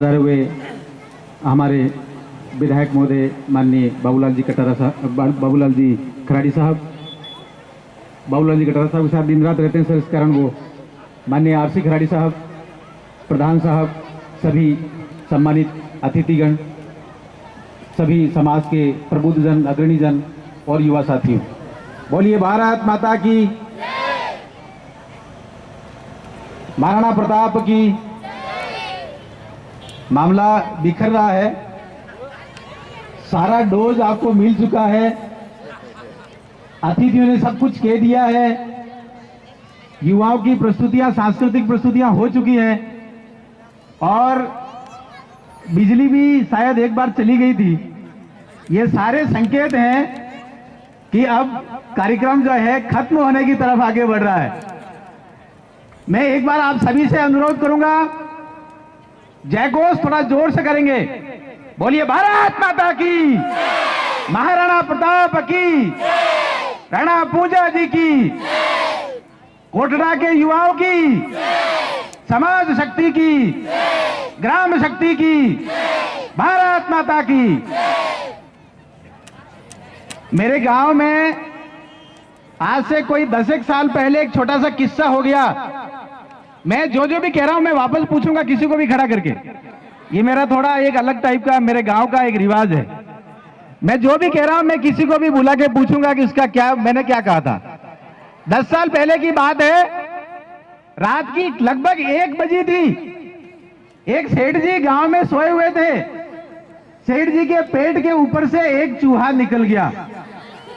हुए हमारे विधायक महोदय माननीय बाबूलाल जी कटारा साहब, बाबूलाल जी खराड़ी साहब, बाबूलाल जी कटारा साहब के साथ दिन रात रहते हैं सर, इस कारण वो माननीय आरसी खराड़ी साहब, प्रधान साहब, सभी सम्मानित अतिथिगण, सभी समाज के प्रबुद्धजन, अग्रणीजन और युवा साथियों, बोलिए भारत माता की, महाराणा प्रताप की। मामला बिखर रहा है, सारा डोज आपको मिल चुका है, अतिथियों ने सब कुछ कह दिया है, युवाओं की प्रस्तुतियां, सांस्कृतिक प्रस्तुतियां हो चुकी हैं और बिजली भी शायद एक बार चली गई थी। ये सारे संकेत हैं कि अब कार्यक्रम जो है खत्म होने की तरफ आगे बढ़ रहा है। मैं एक बार आप सभी से अनुरोध करूंगा, जयघोष थोड़ा जोर से करेंगे, बोलिए भारत माता की, महाराणा प्रताप की, राणा पूजा जी की, कोटड़ा के युवाओं की, समाज शक्ति की, ग्राम शक्ति की, भारत माता की। मेरे गांव में आज से कोई 10 साल पहले एक छोटा सा किस्सा हो गया। मैं जो भी कह रहा हूं मैं वापस पूछूंगा किसी को भी खड़ा करके। ये मेरा थोड़ा एक अलग टाइप का, मेरे गांव का एक रिवाज है। मैं जो भी कह रहा हूं मैं किसी को भी बुला के पूछूंगा कि उसका क्या, मैंने क्या कहा था। 10 साल पहले की बात है, रात की लगभग 1 बजी थी। एक सेठ जी गांव में सोए हुए थे। सेठ जी के पेट के ऊपर से एक चूहा निकल गया।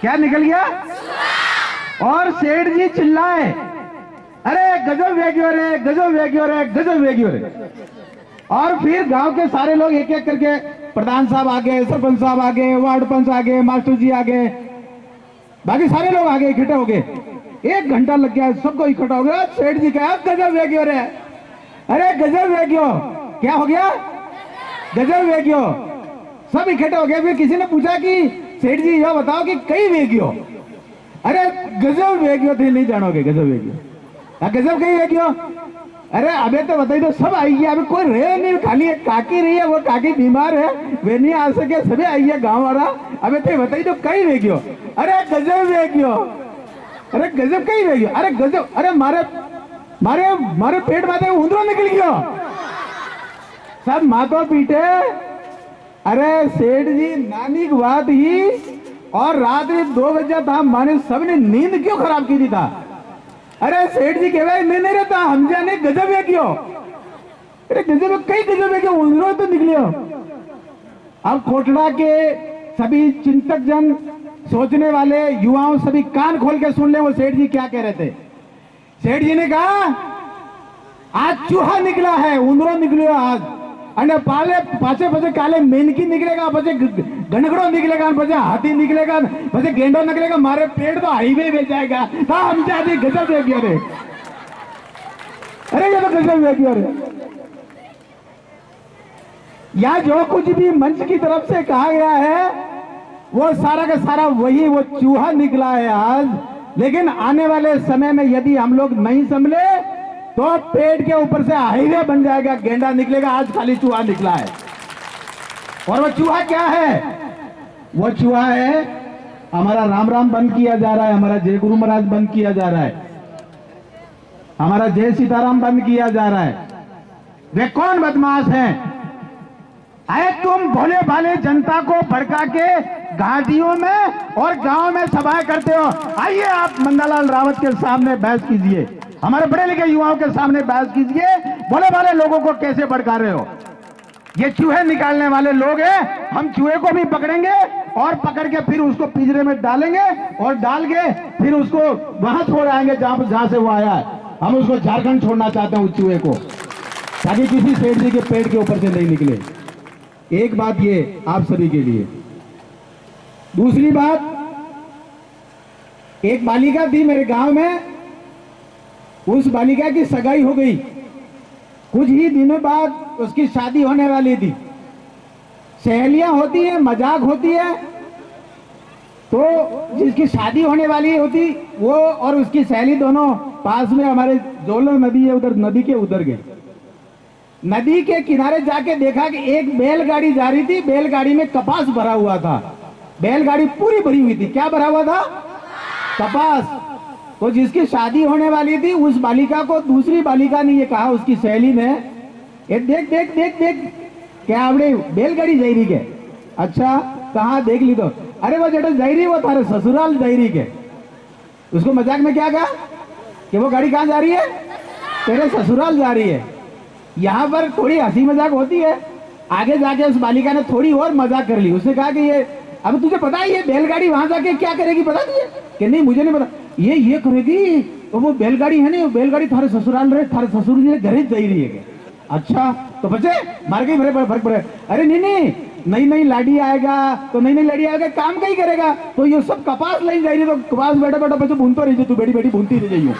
क्या निकल गया? और सेठ जी चिल्लाए, अरे गजब वेग्यो रे, गजब वेग्यो रे, गजब वेग्यो रे। और फिर गांव के सारे लोग एक एक करके, प्रधान साहब आ गए, सरपंच साहब आ गए, वार्ड पंच आ गए, मास्टर जी आ गए, बाकी सारे लोग आ गए, इकट्ठे हो गए। 1 घंटा लग गया, सबको इकट्ठा हो गया। सेठ जी कहा गजब वेग्यो रे, अरे गजब वेग्यो। क्या हो गया? गजब वेग्यो। सब इकट्ठे हो गए। फिर किसी ने पूछा कि सेठ जी यह बताओ कि कई वेग्यो? अरे गजब वेग्यो थे, नहीं जानोगे गजब वेग्यो? गजब कही वेग्यो? अरे अबे तो बताइए, तो सब आई है, अभी कोई रहे नहीं, खाली एक काकी रही है, वो काकी बीमार है, वे नहीं आ सके, सभी आई है गाँव वाला। अबे तो बताइए तो कई वेग्यो? अरे गजब वेग्यो। अरे गजब कही वेग्यो? अरे गजब, अरे मारे मारे मारे पेट माथे उंदरो निकल गयो। सब माथो पीटे। अरे सेठ जी नानी की बात ही, और रात में 2 बजे था, माने सबने नींद क्यों खराब की थी था। अरे सेठ जी कह मैं नहीं रहता, हम जाने गजब है क्यों? अरे गजब कई गजब है क्यों? उंदरो तो निकलियो। अब कोटड़ा के सभी चिंतक जन, सोचने वाले युवाओं, सभी कान खोल के सुन ले वो सेठ जी क्या कह रहे थे। सेठ जी ने कहा आज चूहा निकला है, उंदरो निकलियो आज, અને પાછે પછી કાલે મેનકી નીકળેગા, પછી ગણગડો નીકળેગા, પછી હાથી નીકળેગા, પછી ગેંડો નીકળેगा, मारे पेट तो हाईवे में जाएगा। हाँ हम चाहते गजब वेग्यो रे। अरे ये तो गजब वेग्यो रे। या जो कुछ भी मंच की तरफ से कहा गया है वो सारा का सारा वही वो चूहा निकला है आज। लेकिन आने वाले समय में यदि हम लोग नहीं संभले तो पेट के ऊपर से हाईवे बन जाएगा, गेंडा निकलेगा। आज खाली चूहा निकला है। और वो चूहा क्या है? वो चूहा है हमारा राम राम बंद किया जा रहा है, हमारा जय गुरु महाराज बंद किया जा रहा है, हमारा जय सीताराम बंद किया जा रहा है। वे कौन बदमाश हैं? आए तुम भोले भाले जनता को भड़का के घाटियों में और गांव में सभाएं करते हो। आइए आप मंदालाल रावत के सामने बहस कीजिए, हमारे बड़े लिखे युवाओं के सामने बहस कीजिए, भोले भाले लोगों को कैसे भड़का रहे हो। ये चूहे निकालने वाले लोग हैं। हम चूहे को भी पकड़ेंगे और पकड़ के फिर उसको पिंजरे में डालेंगे और डाल के फिर उसको वहां छोड़ आएंगे जहां से वो आया है। हम उसको झारखंड छोड़ना चाहते हैं उस चूहे को, ताकि किसी सेठ जी के पेट के ऊपर से नहीं निकले। एक बात ये आप सभी के लिए। दूसरी बात, एक बालिका थी मेरे गांव में, उस बालिका की सगाई हो गई। कुछ ही दिनों बाद उसकी शादी होने वाली थी। सहेलियां होती है, मजाक होती है, तो जिसकी शादी होने वाली होती वो और उसकी सहेली दोनों पास में हमारे जोलो नदी है, उधर नदी के उधर गए। नदी के किनारे जाके देखा कि एक बैलगाड़ी जा रही थी, बैलगाड़ी में कपास भरा हुआ था, बैलगाड़ी पूरी भरी हुई थी। क्या भरा हुआ था? कपास। तो जिसकी शादी होने वाली थी उस बालिका को दूसरी बालिका ने ये कहा, उसकी सहेली ने, ये देख देख देख देख क्या आपने बैलगाड़ी जा रही के? अच्छा कहाँ देख ली? तो अरे वो जेठा जा रही, वो थारे ससुराल जा रही के। उसको मजाक में क्या कहा कि वो गाड़ी कहाँ जा रही है? तेरे ससुराल जा रही है। यहाँ पर थोड़ी हंसी मजाक होती है, आगे जाके उस बालिका ने थोड़ी और मजाक कर ली। उसने कहा कि ये अब तुझे पता है ये बैलगाड़ी वहां जाके क्या करेगी पता तुझे? कि नहीं मुझे नहीं पता। ये करेगी तो वो बैलगाड़ी है नहीं, बैलगाड़ी थारे ससुराल रहे, थारे ससुर जी घर जा रही है। अच्छा तो बच्चे मार के फर्क पड़े। अरे नहीं नई नई लाड़ी आएगा तो नई नई लाड़ी आएगा, काम कहीं करेगा। तो ये सब कपास नहीं जा रही, तो कपास बैठा बैठा बच्चे भूनतो रही, तू बेटी बेटी भूनती रह जाइयो।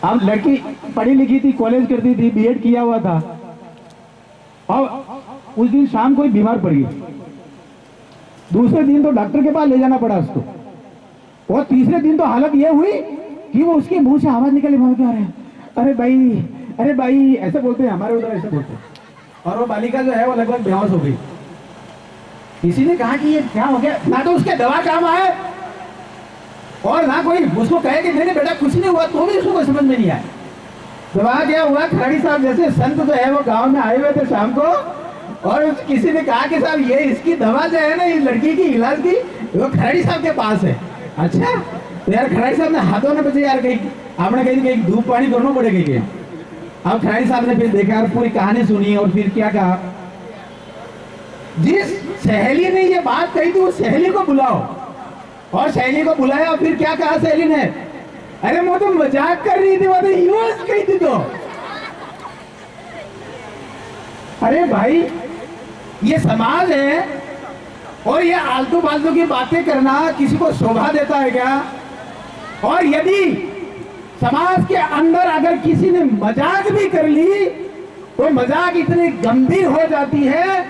अब लड़की पढ़ी लिखी थी, कॉलेज करती थी, बीएड किया हुआ था, और उस दिन शाम को ही बीमार पड़ गई। दूसरे दिन तो डॉक्टर के पास ले जाना पड़ा उसको, और तीसरे दिन तो हालत ये हुई कि वो उसके मुंह से आवाज निकली, बोल क्या रहे, अरे भाई ऐसे बोलते हैं हमारे उधर, ऐसे बोलते हैं। और वो बालिका जो है वो लगभग बेहोश हो गई। किसी ने कहा कि ये क्या हो गया? ना तो उसके दवा काम आए और ना कोई उसको कहे कि नहीं बेटा कुछ नहीं हुआ, तो भी उसको कोई समझ में नहीं आया। दवा क्या हुआ, खराड़ी साहब जैसे संत जो है वो गांव में आए हुए थे शाम को, और किसी ने कहा कि साहब ये इसकी दवा जो है ना इस लड़की की इलाज की, वो खराड़ी साहब के पास है। अच्छा तो यार खराड़ी साहब ने हाथों ने बचे यार, कहीं आपने कहीं धूप पानी करना पड़ेगा। अब खराड़ी साहब ने फिर देखा और पूरी कहानी सुनी, और फिर क्या कहा, जिस सहेली ने ये बात कही थी उस सहेली को बुलाओ। और सहेली को बुलाया, और फिर क्या कहा सहेली ने, अरे वो तो मजाक कर रही थी, वो तो यूज कही थी। तो अरे भाई ये समाज है, और ये आलतू फालतू की बातें करना किसी को शोभा देता है क्या? और यदि समाज के अंदर अगर किसी ने मजाक भी कर ली तो मजाक इतनी गंभीर हो जाती है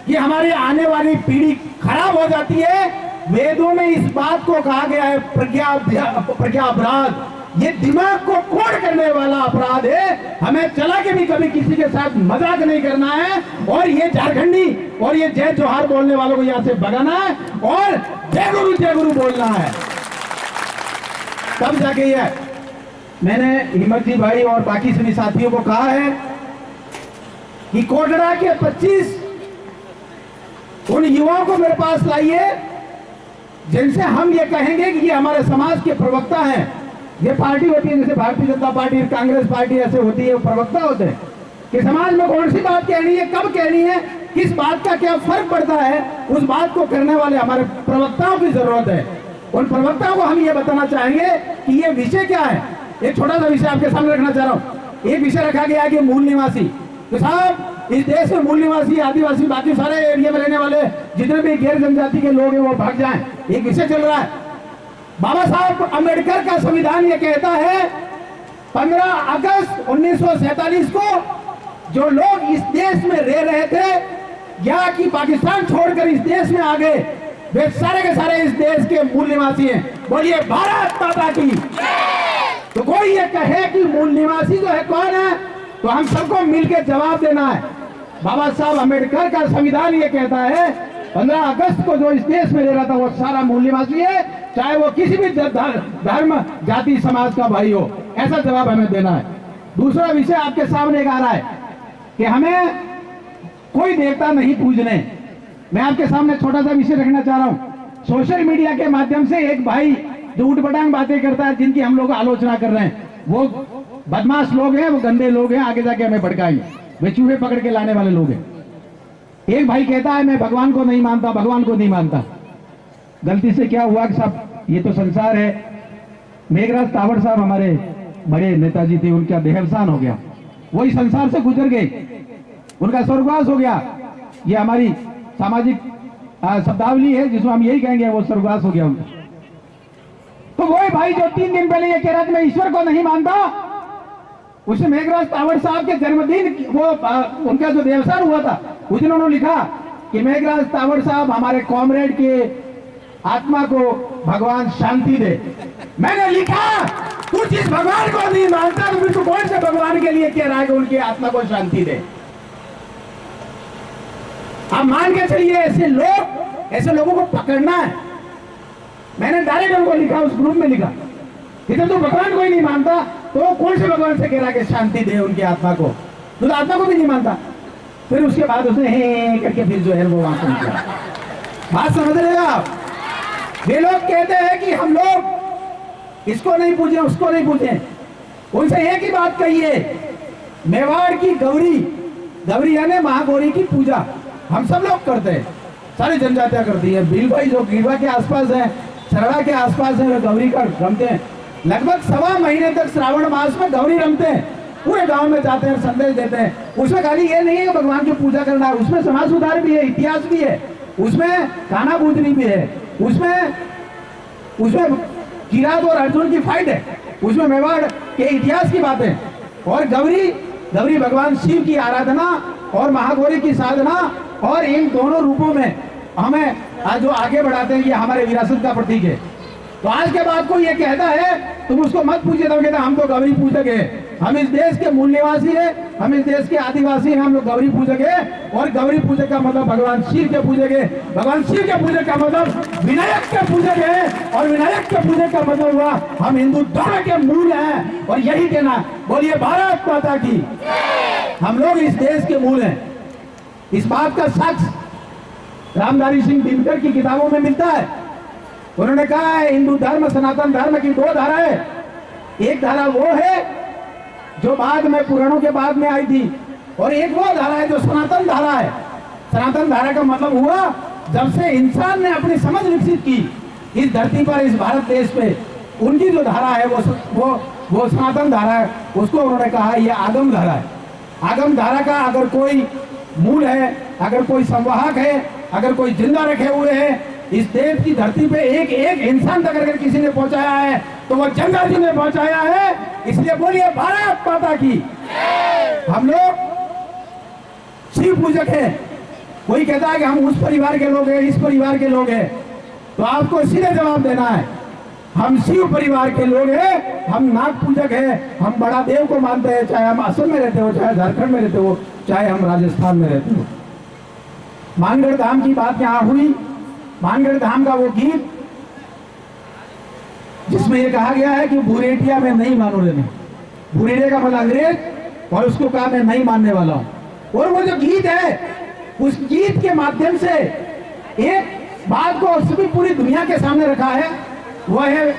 कि हमारी आने वाली पीढ़ी खराब हो जाती है। वेदों में इस बात को कहा गया है प्रज्ञा अपराध, ये दिमाग को कोड़ करने वाला अपराध है। हमें चला के भी कभी किसी के साथ मजाक नहीं करना है, और ये झारखंडी और ये जय जोहार बोलने वालों को यहाँ से भगाना है, और जय गुरु बोलना है। तब जाके ये मैंने हिम्मत जी भाई और बाकी सभी साथियों को कहा है कि कोडरा के 25 उन युवाओं को मेरे पास लाइए जिनसे हम ये कहेंगे कि ये हमारे समाज के प्रवक्ता हैं। ये पार्टी होती है जैसे भारतीय जनता पार्टी, कांग्रेस पार्टी ऐसे होती है, प्रवक्ता होते हैं कि समाज में कौन सी बात कहनी है, कब कहनी है, किस बात का क्या फर्क पड़ता है, उस बात को करने वाले हमारे प्रवक्ताओं की जरूरत है। उन प्रवक्ताओं को हम ये बताना चाहेंगे कि ये विषय क्या है। एक छोटा सा विषय आपके सामने रखना चाह रहा हूँ। एक विषय रखा गया है कि मूल निवासी, तो साहब इस देश में मूल निवासी, आदिवासी, बाकी सारे एरिया में रहने वाले जितने भी गैर जनजाति के लोग हैं वो भाग जाएं। एक विषय चल रहा है। बाबा साहब अम्बेडकर का संविधान ये कहता है 15 अगस्त 1947 को जो लोग इस देश में रह रहे थे या कि पाकिस्तान छोड़कर इस देश में आ गए, वे सारे के सारे इस देश के मूल निवासी हैं। बोलिए भारत माता की। तो कोई ये कहे कि मूल निवासी जो है कौन है, तो हम सबको मिलकर जवाब देना है। बाबा साहब अम्बेडकर का संविधान ये कहता है 15 अगस्त को जो इस देश में रह रहा था वो सारा मूल निवासी है, चाहे वो किसी भी धर्म जाति समाज का भाई हो। ऐसा जवाब हमें देना है। दूसरा विषय आपके सामने आ रहा है कि हमें कोई देवता नहीं पूजने। मैं आपके सामने छोटा सा विषय रखना चाह रहा हूं। सोशल मीडिया के माध्यम से एक भाई जो उठपटांग बातें करता है, जिनकी हम लोग आलोचना कर रहे हैं, वो बदमाश लोग हैं, वो गंदे लोग हैं, आगे जाके हमें भड़काएंगे, वे चूहे पकड़ के लाने वाले लोग हैं। एक भाई कहता है मैं भगवान को नहीं मानता, भगवान को नहीं मानता। गलती से क्या हुआ कि साहब ये तो संसार है। मेघराज तावड़ साहब हमारे बड़े नेताजी थे, उनका देहावसान हो गया, वही संसार से गुजर गए, उनका स्वर्गवास हो गया। ये हमारी सामाजिक शब्दावली है जिसमें हम यही कहेंगे वो स्वर्गवास हो गया उनका। तो वही भाई जो 3 दिन पहले ये कह रहा था मैं ईश्वर को नहीं मानता, उसे मेघराज तावड़ साहब के जन्मदिन वो उनका जो देवसान हुआ था उस दिन उन्होंने लिखा कि मेघराज तावड़ साहब हमारे कॉमरेड के आत्मा को भगवान शांति दे। मैंने लिखा तू जिस भगवान को नहीं मानता तो फिर तू कौन से भगवान के लिए कह रहा है कि उनकी आत्मा को शांति दे? आप मान के चलिए ऐसे लोगों को पकड़ना है। मैंने डायरेक्ट उनको लिखा, उस ग्रुप में लिखा, इधर तू भगवान को ही नहीं मानता तो कौन से भगवान से कह रहा है कि शांति दे उनकी आत्मा को? तू तो आत्मा को भी नहीं मानता। फिर उसके बाद उसने हे करके फिर जो है वो वहां से निकला। बात समझ रहे हो आप? वे लोग कहते हैं कि हम लोग इसको नहीं पूजे, उसको नहीं पूजे। उनसे एक ही बात कहिए, मेवाड़ की गौरी यानी महागौरी की पूजा हम सब लोग करते हैं, सारी जनजातियां करती है। भीलभाई जो गिरवा के आसपास है, सरड़ा के आसपास है, वे गौरी का रमते हैं। लगभग 1.25 महीने तक श्रावण मास में गौरी रमते हैं, पूरे गांव में जाते हैं, संदेश देते हैं। उसमें खाली ये नहीं है कि भगवान की पूजा करना है, उसमें समाज सुधार भी है, इतिहास भी है, उसमें खाना बूझनी भी है, उसमें किरात और अर्जुन की फाइट है, उसमें मेवाड़ के इतिहास की बातें। और गौरी भगवान शिव की आराधना और महागौरी की साधना, और इन दोनों रूपों में हमें आज जो आगे बढ़ाते हैं, ये हमारे विरासत का प्रतीक है। तो आज के बाद कोई ये कहता है तुम उसको मत पूछिए, तो कहता हम तो गौरी पूजक है, हम इस देश के मूल निवासी है, हम इस देश के आदिवासी हैं, हम लोग गौरी पूजक है। और गौरी पूजक का मतलब भगवान शिव के पूजक है, भगवान शिव के पूजक का मतलब विनायक के पूजक है, और विनायक के पूजक का मतलब हुआ हम हिंदू धर्म के मूल हैं। और यही कहना, बोलिए भारत माता की, हम लोग इस देश के मूल हैं। इस बात का साक्ष्य रामधारी सिंह दिनकर की किताबों में मिलता है। उन्होंने कहा है हिंदू धर्म सनातन धर्म की 2 धाराएं, एक धारा वो है जो बाद में पुराणों के बाद में आई थी, और एक वो धारा है जो सनातन धारा है। सनातन धारा का मतलब हुआ जब से इंसान ने अपनी समझ विकसित की इस धरती पर, इस भारत देश पे, उनकी जो धारा है वो सनातन धारा है। उसको उन्होंने कहा ये आगम धारा है। आगम धारा का अगर कोई मूल है, अगर कोई संवाहक है, अगर कोई जिंदा रखे हुए है इस देश की धरती पे, एक एक इंसान तक अगर किसी ने पहुंचाया है तो वो जंगल जी ने पहुंचाया है। इसलिए बोलिए भारत माता की। हम लोग शिव पूजक हैं। कोई कहता है कि हम उस परिवार के लोग हैं, इस परिवार के लोग हैं, तो आपको सीधे जवाब देना है, हम शिव परिवार के लोग हैं, हम नाग पूजक हैं, हम बड़ा देव को मानते हैं, चाहे हम असम में रहते हो, चाहे झारखंड में रहते हो, चाहे हम राजस्थान में रहते हो। मानगढ़ धाम की बात यहाँ हुई। मानगढ़ धाम का वो गीत जिसमें ये कहा गया है कि भूरेटिया में नहीं मानो रे, भूरेटिया का मतलब अंग्रेज, और उसको कहा मैं नहीं मानने वाला हूं। और वो जो गीत है, उस गीत के माध्यम से एक बात को सभी पूरी दुनिया के सामने रखा है, वह है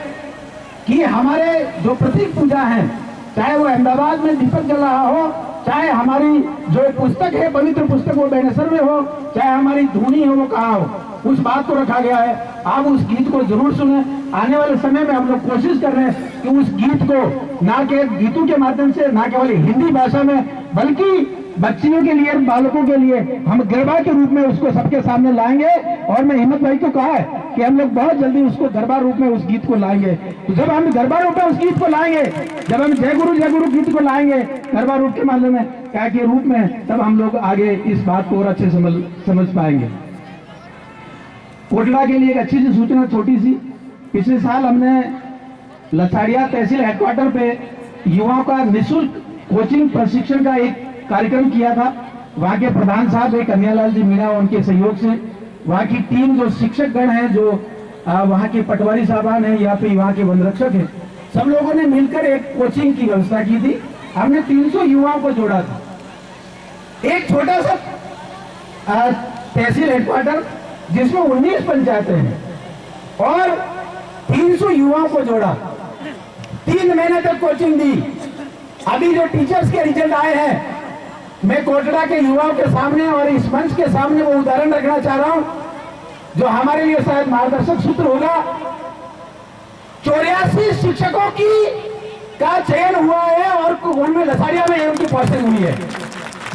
कि हमारे जो प्रतीक पूजा है, चाहे वो अहमदाबाद में दीपक जल रहा हो, चाहे हमारी जो पुस्तक है, पवित्र पुस्तक वो बेनेसर में हो, चाहे हमारी धुनी हो वो कहाँ हो, उस बात को रखा गया है। आप उस गीत को जरूर सुने। आने वाले समय में हम लोग कोशिश कर रहे हैं कि उस गीत को ना के गीतों के माध्यम से, ना केवल हिंदी भाषा में, बल्कि बच्चियों के लिए, बालकों के लिए हम गरबा के रूप में उसको सबके सामने लाएंगे। और मैं हिम्मत भाई को कहा है कि हम लोग बहुत जल्दी उसको गरबा रूप में उस गीत को लाएंगे। तो जब हम गरबा रूप में उस गीत को लाएंगे, जब हम जय गुरु गीत को लाएंगे गरबा रूप के माध्यम में, क्या के रूप में, तब हम लोग आगे इस बात को और अच्छे समझ पाएंगे। कोटला के लिए एक अच्छी सी सूचना, छोटी सी। पिछले साल हमने लसाड़िया तहसील हेडक्वार्टर पे युवाओं का निःशुल्क कोचिंग प्रशिक्षण का एक कार्यक्रम किया था। वहाँ के प्रधान साहब एक कन्हैयालाल जी मीणा, उनके सहयोग से वहाँ की टीम, जो शिक्षक गण है, जो वहाँ के पटवारी साहबान है या फिर वहाँ के वन रक्षक है, सब लोगों ने मिलकर एक कोचिंग की व्यवस्था की थी। हमने 300 युवाओं को जोड़ा था। एक छोटा सा तहसील हेडक्वार्टर जिसमें 19 पंचायतें हैं, और 300 युवाओं को जोड़ा। 3 महीने तक कोचिंग दी। अभी जो टीचर्स के रिजल्ट आए हैं, मैं कोटड़ा के युवाओं के सामने और इस मंच के सामने वो उदाहरण रखना चाह रहा हूं जो हमारे लिए शायद मार्गदर्शक सूत्र होगा। 84 शिक्षकों का चयन हुआ है और उनमें लसाड़िया में उनकी पोस्टिंग हुई है।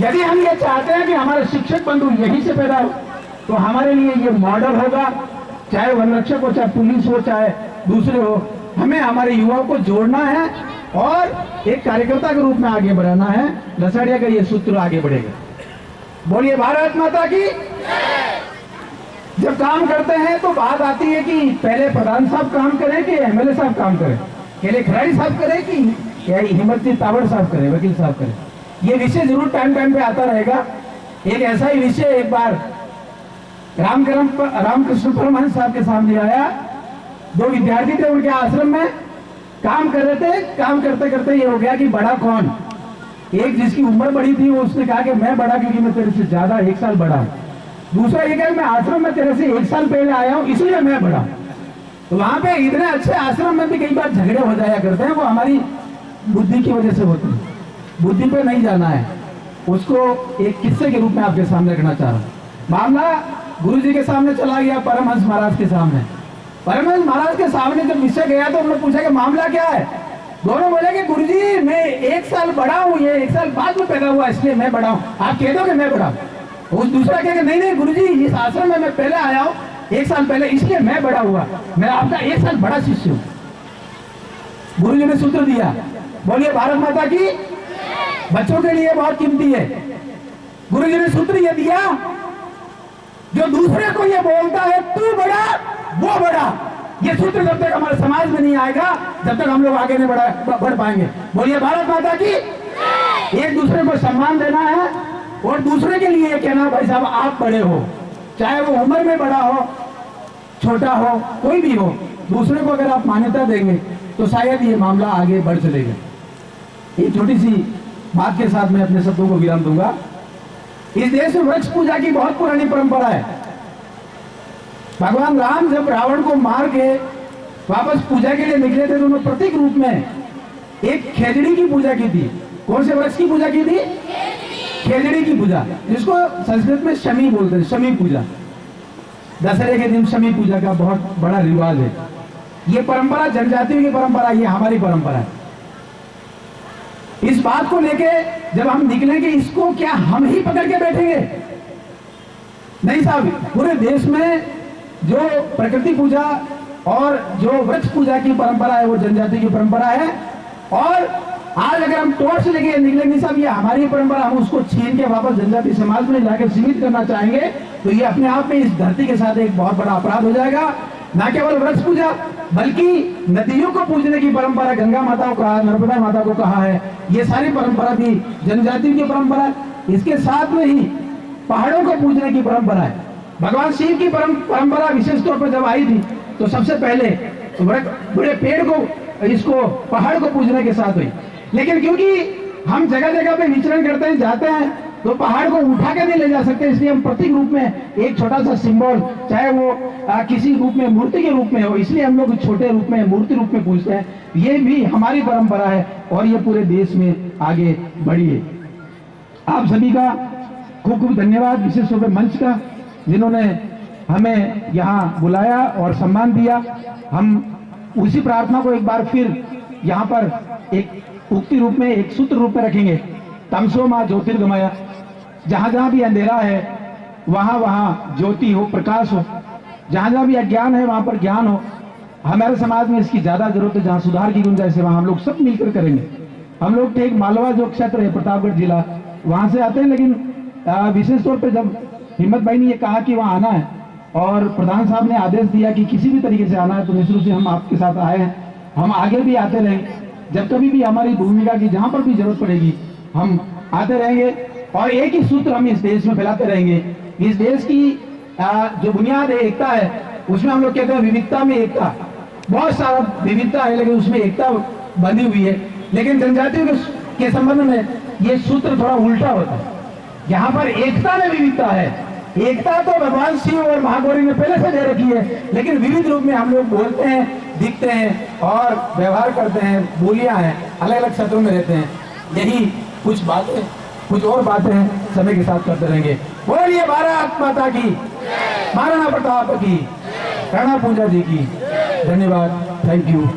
यदि हम ये चाहते हैं कि हमारे शिक्षक बंधु यहीं से पैदा हो, तो हमारे लिए ये मॉडल होगा, चाहे वन रक्षक हो, चाहे पुलिस हो, चाहे दूसरे हो। हमें हमारे युवाओं को जोड़ना है और एक कार्यकर्ता के रूप में आगे बढ़ाना है। लसाड़िया का ये सूत्र आगे बढ़ेगा। बोलिए भारत माता की। जब काम करते हैं तो बात आती है कि पहले प्रधान साहब काम करें कि एमएलए साहब काम करें। केले खराड़ी साहब करे कि या हिम्मत जी तावड़ साहब करे, वकील साहब करे, ये विषय जरूर टाइम टाइम पे आता रहेगा। एक ऐसा ही विषय एक बार रामकृष्ण परमहंस साहब के सामने आया। दो विद्यार्थी थे उनके आश्रम में, काम कर रहे थे। काम करते करते ये हो गया कि बड़ा कौन। एक जिसकी उम्र बड़ी थी वो उसने कहा कि मैं बड़ा क्योंकि मैं तेरे से ज्यादा 1 साल बड़ा हूं। दूसरा ये कहा मैं आश्रम में तेरे से 1 साल पहले आया हूं इसलिए मैं बड़ा। तो वहां पे इतने अच्छे आश्रम में भी कई बार झगड़े हो जाया करते हैं, वो हमारी बुद्धि की वजह से होते हैं। बुद्धि पे नहीं जाना है, उसको एक किस्से के रूप में आपके सामने रखना चाह रहा हूँ। मामला गुरु जी के सामने चला गया, परमहंस महाराज के सामने। परमहंस महाराज के सामने जब विषय गया तो उन्होंने पूछा कि मामला क्या है। दोनों बोले कि गुरु जी मैं 1 साल बड़ा हूँ, ये 1 साल बाद में पैदा हुआ इसलिए मैं बड़ा हूँ, आप कह दो कि मैं बड़ा हूँ। उस दूसरा कहे नहीं नहीं गुरु जी इस आश्रम में मैं पहले आया हूँ 1 साल पहले इसलिए मैं बड़ा हुआ, मैं आपका 1 साल बड़ा शिष्य हूँ। गुरु जी ने सूत्र दिया, बोलिए भारत माता की, बच्चों के लिए बहुत कीमती है। गुरु जी ने सूत्र ये दिया, जो दूसरे को ये बोलता है तू बड़ा वो बड़ा, ये सूत्र जब तक हमारे समाज में नहीं आएगा जब तक हम लोग आगे नहीं बढ़ पाएंगे। बोलिए भारत माता की। एक दूसरे को सम्मान देना है और दूसरे के लिए कहना भाई साहब आप बड़े हो, चाहे वो उम्र में बड़ा हो छोटा हो कोई भी हो, दूसरे को अगर आप मान्यता देंगे तो शायद ये मामला आगे बढ़ चलेगा। एक छोटी सी बात के साथ मैं अपने शब्दों को विराम दूंगा। इस देश में वृक्ष पूजा की बहुत पुरानी परंपरा है। भगवान राम जब रावण को मार के वापस पूजा के लिए निकले थे तो उन्होंने प्रतीक रूप में एक खेजड़ी की पूजा की थी। कौन से वृक्ष की पूजा की थी? खेजड़ी की पूजा, जिसको संस्कृत में शमी बोलते हैं, शमी पूजा। दशहरे के दिन शमी पूजा का बहुत बड़ा रिवाज है। ये परंपरा जनजातियों की परंपरा, ये हमारी परंपरा है। इस बात को लेके जब हम निकलेंगे इसको क्या हम ही पकड़ के बैठेंगे? नहीं साहब, पूरे देश में जो प्रकृति पूजा और जो वृक्ष पूजा की परंपरा है वो जनजाति की परंपरा है। और आज अगर हम टॉर्च लेके निकलेंगे साहब ये हमारी परंपरा, हम उसको छीन के वापस जनजाति समाज में लाकर सीमित करना चाहेंगे तो ये अपने आप में इस धरती के साथ एक बहुत बड़ा अपराध हो जाएगा। न केवल वृक्ष पूजा बल्कि नदियों को पूजने की परंपरा गंगा माता को कहा, नर्मदा माता को कहा है, ये सारी परंपरा भी जनजातियों की परंपरा। इसके साथ में ही पहाड़ों को पूजने की परंपरा है। भगवान शिव की परंपरा विशेष तौर पर जब आई थी तो सबसे पहले बड़े पेड़ को, इसको पहाड़ को पूजने के साथ हुई। लेकिन क्योंकि हम जगह जगह पे विचरण करते हैं, जाते हैं, तो पहाड़ को उठा के नहीं ले जा सकते, इसलिए हम प्रतीक रूप में एक छोटा सा सिंबल, चाहे वो किसी रूप में मूर्ति के रूप में हो, इसलिए हम लोग छोटे रूप में मूर्ति रूप में पूजते हैं। ये भी हमारी परंपरा है और ये पूरे देश में आगे बढ़ी है। आप सभी का खूब खूब धन्यवाद, विशेष रूप से मंच का, जिन्होंने हमें यहाँ बुलाया और सम्मान दिया। हम उसी प्रार्थना को एक बार फिर यहाँ पर एक उक्ति रूप में, एक सूत्र रूप में रखेंगे, तमसो मां ज्योतिर्गमय। जहां जहां भी अंधेरा है वहां वहां ज्योति हो, प्रकाश हो। जहां जहां भी अज्ञान है वहां पर ज्ञान हो। हमारे समाज में इसकी ज्यादा जरूरत है, जहां सुधार की गुंजाइश है वहां हम लोग सब मिलकर करेंगे। हम लोग ठीक मालवा जो क्षेत्र है, प्रतापगढ़ जिला, वहां से आते हैं, लेकिन विशेष तौर पर जब हिम्मत भाई ने ये कहा कि वहां आना है और प्रधान साहब ने आदेश दिया कि किसी भी तरीके से आना है, तो निश्चित रूप से हम आपके साथ आए हैं। हम आगे भी आते रहेंगे, जब कभी भी हमारी भूमिका की जहां पर भी जरूरत पड़ेगी हम आते रहेंगे और एक ही सूत्र हम इस देश में फैलाते रहेंगे। इस देश की जो बुनियाद है, एकता है, उसमें हम लोग कहते हैं विविधता में एकता। बहुत सारा विविधता है लेकिन उसमें एकता बनी हुई है। लेकिन जनजातियों के संबंध में ये सूत्र थोड़ा उल्टा होता है। यहाँ पर एकता में विविधता है। एकता तो भगवान शिव और महागौरी ने पहले से दे रखी है, लेकिन विविध रूप में हम लोग बोलते हैं, दिखते हैं और व्यवहार करते हैं, बोलियां हैं, अलग अलग क्षेत्रों में रहते हैं। यही कुछ बातें, कुछ और बातें समय के साथ करते रहेंगे। बोलिए भारत माता की, महाराणा प्रताप की, राणा पूजा जी की। धन्यवाद, थैंक यू।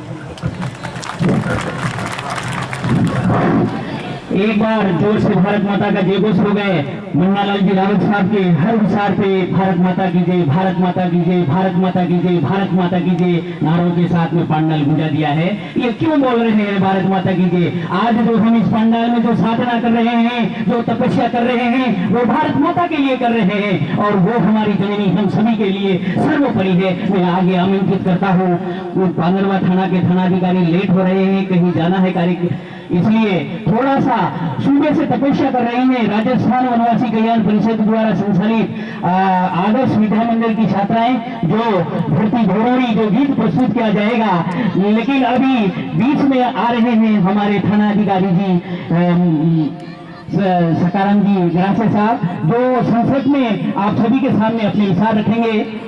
एक बार जोर से भारत माता का जय घोष हो गए। मुन्नालाल जी रावत साहब के हर विचार पे भारत माता की जय, भारत माता की जय, भारत माता की जय, भारत माता की जय नारों के साथ में पंडाल गुंजा दिया है। ये क्यों बोल रहे हैं भारत माता की जय? आज जो हम इस पंडाल में जो साधना कर रहे हैं, जो तपस्या कर रहे हैं, वो भारत माता के लिए कर रहे हैं और वो हमारी जननी हम सभी के लिए सर्वोपरि है। मैं आगे आमंत्रित करता हूँ। पांगरवा थाना के थानाधिकारी लेट हो रहे हैं, कहीं जाना है कार्य, इसलिए थोड़ा सा सुबह से तपस्या कर रही है। राजस्थान वनवासी कल्याण परिषद द्वारा संचालित आदर्श विद्या मंदिर की छात्राएं जो धरती घोड़ोरी जो गीत प्रस्तुत किया जाएगा, लेकिन अभी बीच में आ रहे हैं हमारे थाना अधिकारी जी सकाराम जी ग्रासे साहब, जो संसद में आप सभी के सामने अपने विचार रखेंगे।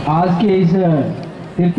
आज के इस तीर्थ